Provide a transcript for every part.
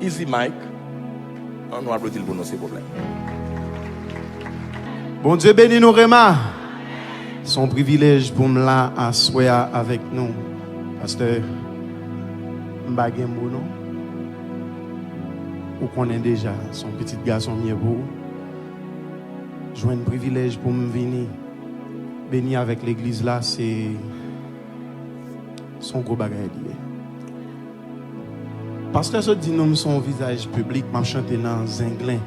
IZIMiC, on va applaudir pour nous ces problèmes. Bon Dieu bénis nous, Rhema. C'est un privilège pour me là asseoir avec nous. Pasteur, m'bagay mou non? Ou connaît déjà son petit garçon mieux beau. J'ai un privilège pour me venir. Béni avec l'église là, c'est son gros bagage lié. Pasteur se dit nous son visage public, m'a chanté dans zenglen.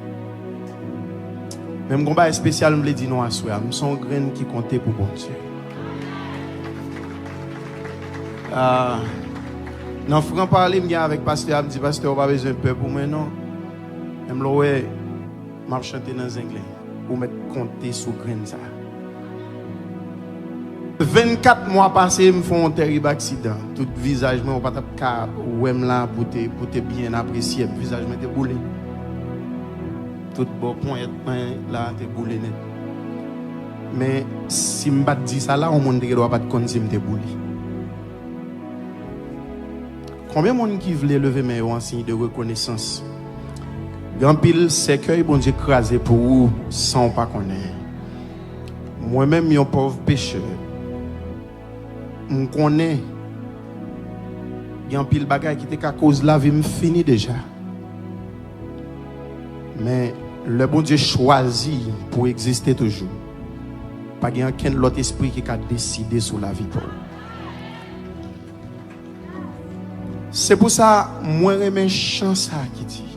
Même combat spécial me dit non à soi, me son graine qui comptait pour bon Dieu. Dans franc parler me avec pasteur, me dit pasteur, on pas besoin de peur pour moi non. Même là ouais, m'a chanté dans zenglen pour mettre compter sur graine ça. 24 mois passés, me font un terrible accident. Tout visage moi pas cap ouem là pour te bien apprécier, visage me te boulé. Tout bon point là te boulé net. Mais si me pas dit ça là, on monde qui doit pas te connaître si me te boulé. Combien de monde qui voulait lever mes en signe de reconnaissance? Grand pile cercueil bon Dieu crasé pour vous sans pas connaître. Moi-même un pauvre pécheur. On connaît il y a un pile bagay qui était à cause la vie me fini déjà. Mais le bon Dieu choisit pour exister toujours. Pas qu'il y a aucun autre esprit qui a décidé sur la vie pour. C'est pour ça moi j'aime chant ça qui dit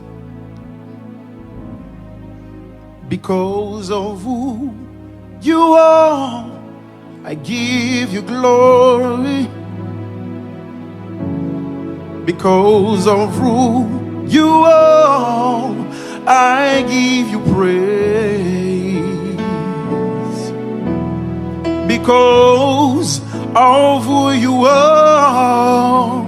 Because of who you are, I give you glory. Because of who you are, I give you praise. Because of who you are,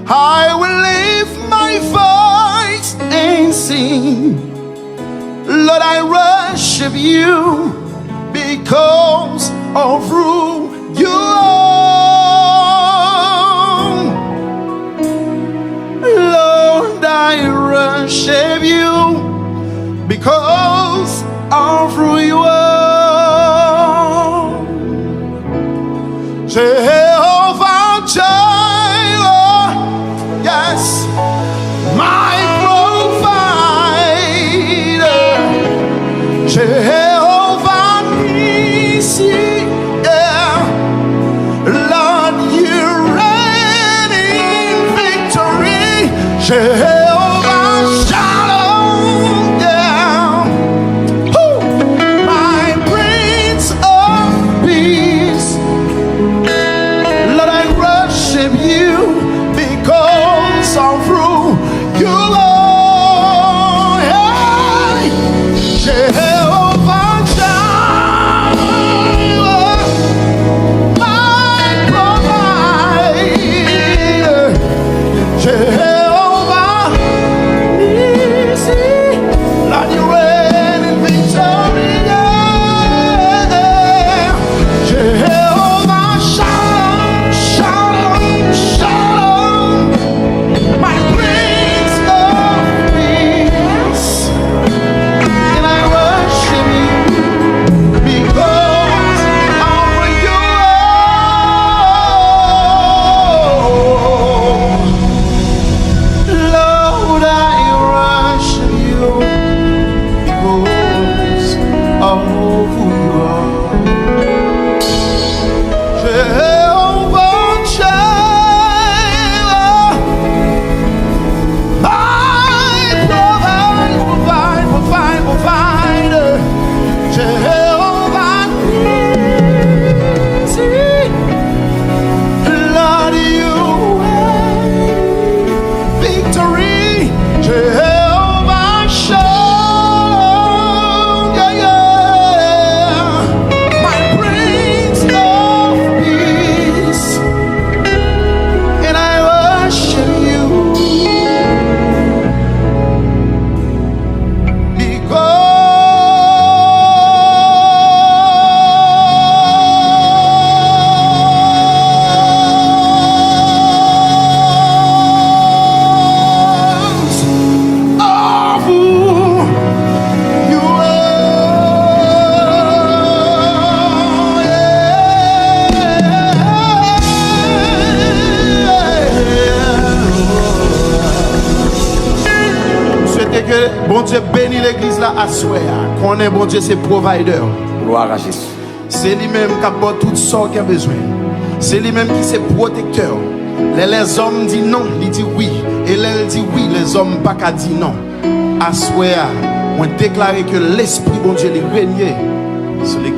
I will lift my voice and sing. Lord, I worship you because of who you are. Lord, I worship you because of who you are. Jehovah Jireh, yes, my provider. Jehovah Nissi, yeah, Lord, you reign in victory. Jehovah Shalom, yeah, my que bon Dieu bénit l'église là à souhait. Qu'on est bon Dieu, c'est provider. Gloire à Jésus. C'est lui-même qui a tout ce qu'il a besoin. C'est lui-même qui est protecteur. Les hommes disent non, il dit oui. Et les dit oui, les hommes pas qu'à dire non. À souhait, on déclare que l'Esprit bon Dieu est régné sur l'église.